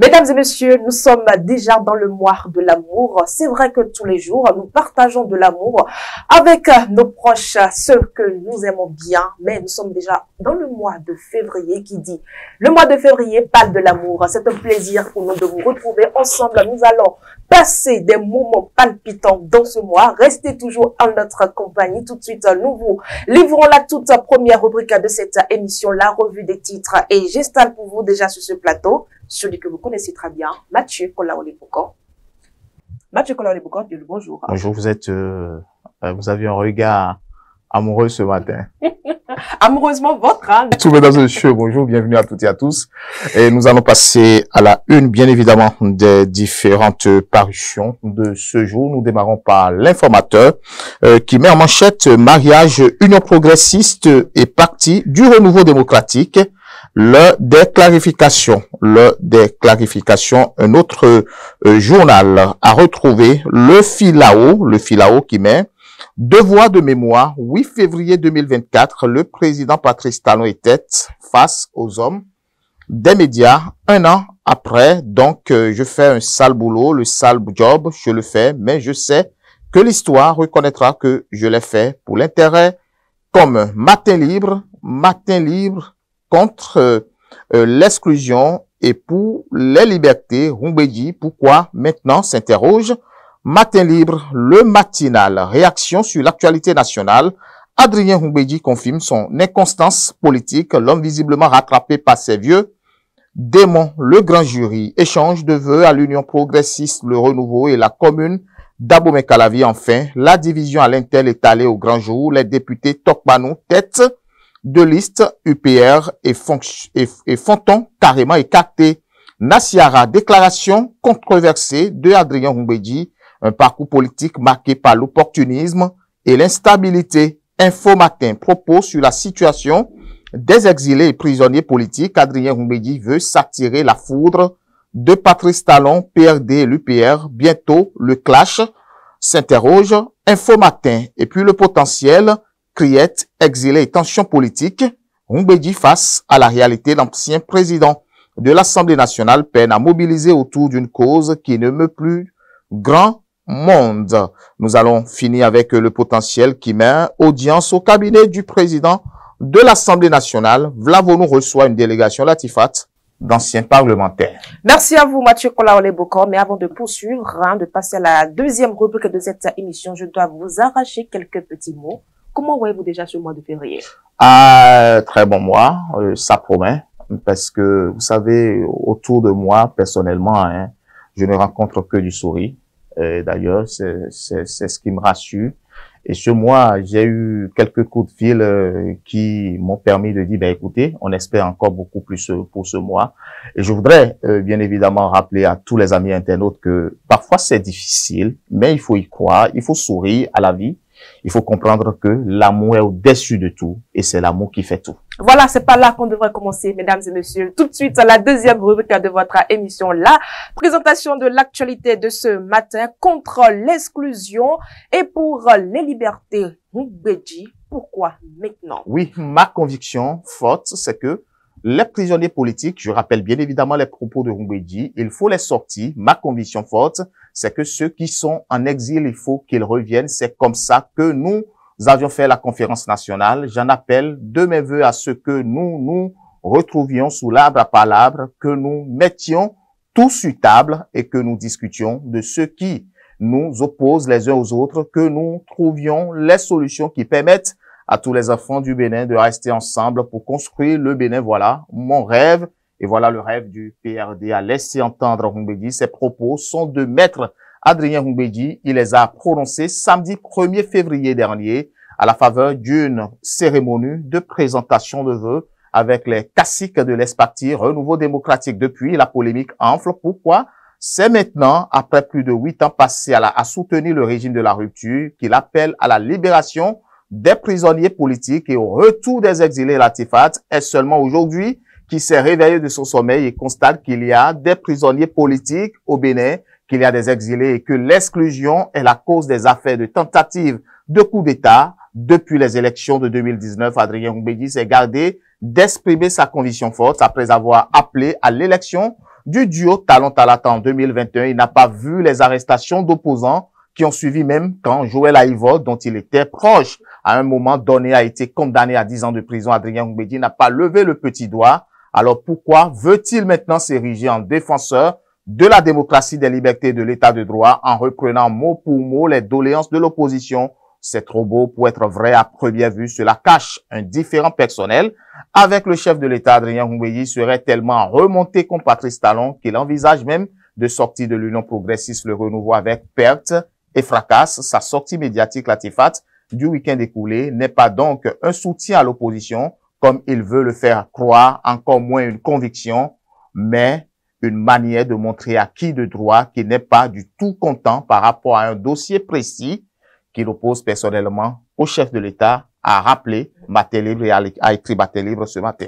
Mesdames et messieurs, nous sommes déjà dans le mois de l'amour. C'est vrai que tous les jours, nous partageons de l'amour avec nos proches, ceux que nous aimons bien, mais nous sommes déjà dans le mois de février qui dit le mois de février parle de l'amour. C'est un plaisir pour nous de vous retrouver ensemble. Nous allons passer des moments palpitants dans ce mois. Restez toujours en notre compagnie. Tout de suite, nous vous livrons la toute première rubrique de cette émission, la revue des titres. Et j'installe pour vous déjà sur ce plateau celui que vous connaissez très bien, Mathieu Kolaolebouko. Mathieu Kolaolebouko, bonjour. Bonjour, vous avez un regard amoureux ce matin. Amoureusement votre, hein. Tout mesdames et messieurs, bonjour, bienvenue à toutes et à tous. Et nous allons passer à la une, bien évidemment, des différentes parutions de ce jour. Nous démarrons par l'informateur qui met en manchette mariage, union progressiste et parti du renouveau démocratique. L'heure des clarifications, un autre journal a retrouvé le Filao qui met devoir de mémoire, 8 février 2024, le président Patrice Talon était face aux hommes des médias un an après. Donc, je fais un sale boulot, le sale job, je le fais, mais je sais que l'histoire reconnaîtra que je l'ai fait pour l'intérêt commun. Matin libre contre l'exclusion et pour les libertés. Rumbedi, pourquoi maintenant s'interroge Matin libre, le matinal. Réaction sur l'actualité nationale. Adrien Rumbedi confirme son inconstance politique, l'homme visiblement rattrapé par ses vieux démons. Le grand jury. Échange de vœux à l'Union progressiste, le renouveau et la commune d'Abomey-Calavi. Enfin, la division à l'Intel est allée au grand jour. Les députés Tokmanou, tête de liste UPR et Fonton carrément écarté. Nassiara, déclaration controversée de Adrien Rumbedi, un parcours politique marqué par l'opportunisme et l'instabilité. Info Matin, propos sur la situation des exilés et prisonniers politiques. Adrien Rumbedi veut s'attirer la foudre de Patrice Talon, PRD et l'UPR. Bientôt, le clash s'interroge. Info Matin. Et puis le potentiel, criette, exilé et tension politique. Rumbedi face à la réalité, l'ancien président de l'Assemblée nationale peine à mobiliser autour d'une cause qui ne meut plus grand monde. Nous allons finir avec le potentiel qui met audience au cabinet du président de l'Assemblée nationale. Vlavonou reçoit une délégation Latifat d'anciens parlementaires. Merci à vous, Mathieu Kolaolebouko. Mais avant de poursuivre, de passer à la deuxième rubrique de cette émission, je dois vous arracher quelques petits mots. Comment voyez-vous déjà ce mois de février? Très bon mois, ça promet, parce que vous savez, autour de moi, personnellement, je ne rencontre que du sourire. D'ailleurs, c'est ce qui me rassure. Et ce mois, j'ai eu quelques coups de fil qui m'ont permis de dire, ben écoutez, on espère encore beaucoup plus pour ce mois. Et je voudrais bien évidemment rappeler à tous les amis internautes que parfois c'est difficile, mais il faut y croire, il faut sourire à la vie. Il faut comprendre que l'amour est au-dessus de tout et c'est l'amour qui fait tout. Voilà, c'est par là qu'on devrait commencer, mesdames et messieurs. Tout de suite, la deuxième rubrique de votre émission, la présentation de l'actualité de ce matin contre l'exclusion et pour les libertés. Rumbedi, pourquoi maintenant? Oui, ma conviction forte, c'est que les prisonniers politiques, je rappelle bien évidemment les propos de Rumbedi, il faut les sortir. Ma conviction forte, c'est que ceux qui sont en exil, il faut qu'ils reviennent. C'est comme ça que nous avions fait la conférence nationale. J'en appelle de mes vœux à ce que nous retrouvions sous l'arbre à palabres, que nous mettions tout sur table et que nous discutions de ce qui nous oppose les uns aux autres, que nous trouvions les solutions qui permettent à tous les enfants du Bénin de rester ensemble pour construire le Bénin. Voilà mon rêve et voilà le rêve du PRD. À laisser entendre Rumbedi. Ses propos sont de maître Adrien Rumbedi. Il les a prononcés samedi 1er février dernier à la faveur d'une cérémonie de présentation de vœux avec les caciques de l'Esparti Renouveau démocratique. Depuis, la polémique enfle. Pourquoi? C'est maintenant, après plus de 8 ans passés à soutenir le régime de la rupture, qu'il appelle à la libération des prisonniers politiques et au retour des exilés Latifat. Est seulement aujourd'hui qui s'est réveillé de son sommeil et constate qu'il y a des prisonniers politiques au Bénin, qu'il y a des exilés et que l'exclusion est la cause des affaires de tentatives de coup d'État. Depuis les élections de 2019, Adrien Rumbedi s'est gardé d'exprimer sa conviction forte après avoir appelé à l'élection du duo Talon Talata en 2021. Il n'a pas vu les arrestations d'opposants qui ont suivi, même quand Joël Aïvo, dont il était proche, à un moment donné, a été condamné à 10 ans de prison. Adrien Humbedi n'a pas levé le petit doigt. Alors pourquoi veut-il maintenant s'ériger en défenseur de la démocratie, des libertés et de l'état de droit en reprenant mot pour mot les doléances de l'opposition? C'est trop beau pour être vrai à première vue. Cela cache un différend personnel avec le chef de l'État. Adrien Humbedi serait tellement remonté contre Patrice Talon qu'il envisage même de sortir de l'Union progressiste, le renouveau avec perte et fracasse. Sa sortie médiatique, Latifat, du week-end écoulé n'est pas donc un soutien à l'opposition, comme il veut le faire croire, encore moins une conviction, mais une manière de montrer à qui de droit qu'il n'est pas du tout content par rapport à un dossier précis qu'il oppose personnellement au chef de l'État, a rappelé Matin Libre et a écrit Matin Libre ce matin.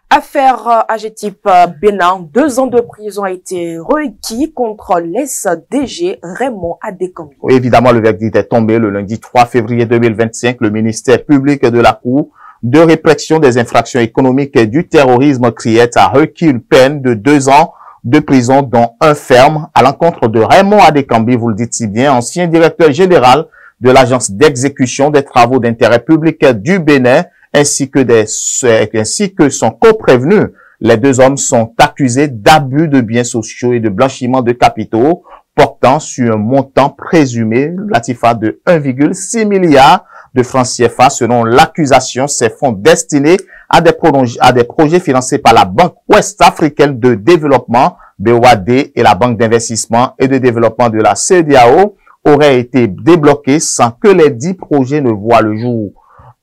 Affaire AGETIP Bénin, 2 ans de prison a été requis contre l'ex-DG Raymond Adékambi. Oui, évidemment, le verdict est tombé le lundi 3 février 2025. Le ministère public de la Cour de répression des infractions économiques et du terrorisme CRIET a requis une peine de 2 ans de prison, dont 1 ferme, à l'encontre de Raymond Adékambi, vous le dites si bien, ancien directeur général de l'Agence d'exécution des travaux d'intérêt public du Bénin, ainsi que son coprévenu. Les 2 hommes sont accusés d'abus de biens sociaux et de blanchiment de capitaux, portant sur un montant présumé, Latifa, de 1,6 milliard de francs CFA. Selon l'accusation, ces fonds destinés à des projets financés par la Banque ouest-africaine de développement, BOAD, et la Banque d'investissement et de développement de la CEDEAO auraient été débloqués sans que les 10 projets ne voient le jour.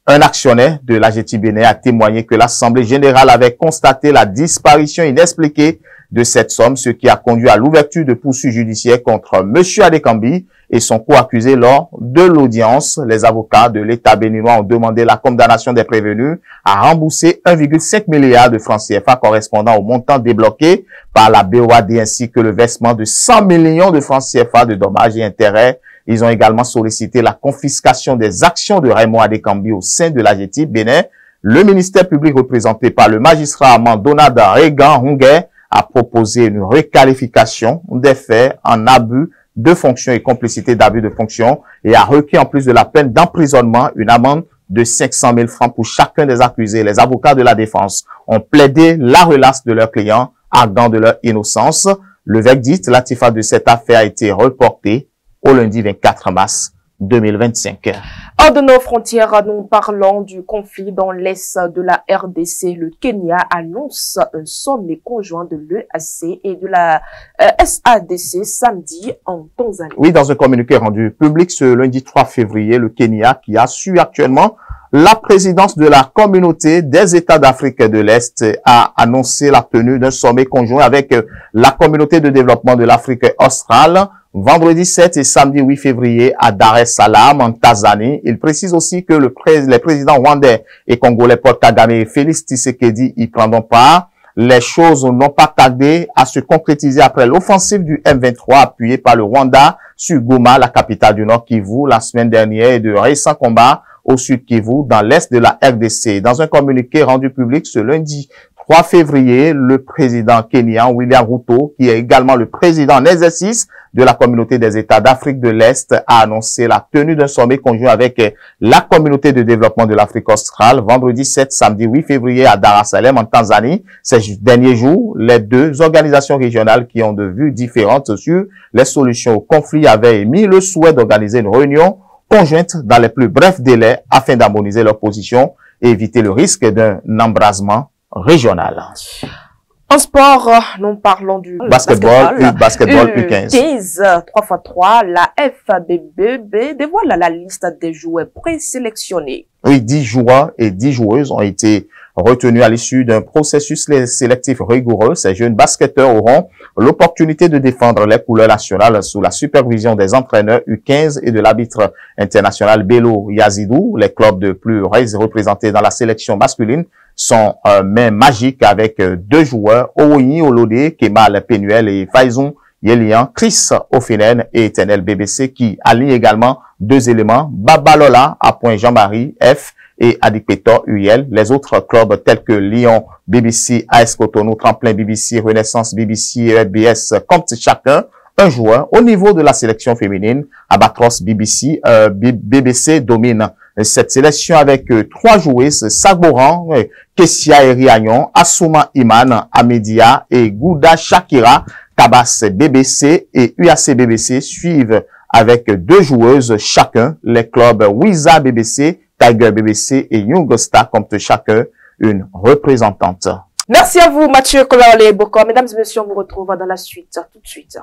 Un actionnaire de l'AGETIP Bénin a témoigné que l'Assemblée générale avait constaté la disparition inexpliquée de cette somme, ce qui a conduit à l'ouverture de poursuites judiciaires contre M. Adékambi et son co-accusé lors de l'audience. Les avocats de l'État béninois ont demandé la condamnation des prévenus à rembourser 1,5 milliard de francs CFA correspondant au montant débloqué par la BOAD, ainsi que le versement de 100 millions de francs CFA de dommages et intérêts. Ils ont également sollicité la confiscation des actions de Raymond Adékambi au sein de l'AGETIP Bénin. Le ministère public représenté par le magistrat Amandonada Regan Hunguer a proposé une requalification des faits en abus de fonction et complicité d'abus de fonction et a requis en plus de la peine d'emprisonnement une amende de 500 000 francs pour chacun des accusés. Les avocats de la défense ont plaidé la relaxe de leurs clients, arguant de leur innocence. Le verdict, Latifa, de cette affaire a été reporté au lundi 24 mars 2025. Hors de nos frontières, nous parlons du conflit dans l'est de la RDC. Le Kenya annonce un sommet conjoint de l'EAC et de la SADC samedi en Tanzanie. Oui, dans un communiqué rendu public ce lundi 3 février, le Kenya, qui assure actuellement la présidence de la communauté des États d'Afrique de l'Est, a annoncé la tenue d'un sommet conjoint avec la communauté de développement de l'Afrique australe vendredi 7 et samedi 8 février à Dar es Salaam en Tanzanie. Il précise aussi que les présidents rwandais et congolais Paul Kagame et Félix Tshisekedi y prendront part. Les choses n'ont pas tardé à se concrétiser après l'offensive du M23 appuyée par le Rwanda sur Goma, la capitale du Nord Kivu, la semaine dernière, et de récents combats au sud Kivu, dans l'est de la RDC. Dans un communiqué rendu public ce lundi 3 février, le président kenyan William Ruto, qui est également le président en exercice de la communauté des États d'Afrique de l'Est, a annoncé la tenue d'un sommet conjoint avec la communauté de développement de l'Afrique australe vendredi 7, samedi 8 février à Dar es Salaam en Tanzanie. Ces derniers jours, les 2 organisations régionales qui ont de vues différentes sur les solutions au conflit avaient émis le souhait d'organiser une réunion conjointe dans les plus brefs délais afin d'harmoniser leurs positions et éviter le risque d'un embrasement régional. En sport, nous parlons du basketball U15. 3x3, la FBB dévoile la liste des joueurs présélectionnés. Oui, 10 joueurs et 10 joueuses ont été retenus à l'issue d'un processus sélectif rigoureux. Ces jeunes basketteurs auront l'opportunité de défendre les couleurs nationales sous la supervision des entraîneurs U15 et de l'arbitre international Bello Yazidou. Les clubs de plus représentés dans la sélection masculine sont main magique avec 2 joueurs, Owoyi Olode, Kemal Penuel et Faizon Yelian, Chris Ofinen et Éternel BBC, qui allient également 2 éléments, Babalola à point Jean-Marie F et Adipetor UL. Les autres clubs tels que Lyon, BBC, AS Cotonou, Tremplin, BBC, Renaissance, BBC et EBS comptent chacun un joueur. Au niveau de la sélection féminine, Albatros, BBC domine cette sélection avec 3 joueuses, Sagboran, Kessia Eriagnon, Assouma Iman, Amedia et Gouda Shakira. Tabas BBC et UAC BBC suivent avec 2 joueuses chacun. Les clubs Wiza BBC, Tiger BBC et Young Star comptent chacun une représentante. Merci à vous, Mathieu Kolalé Boko. Mesdames et messieurs, on vous retrouve dans la suite, tout de suite.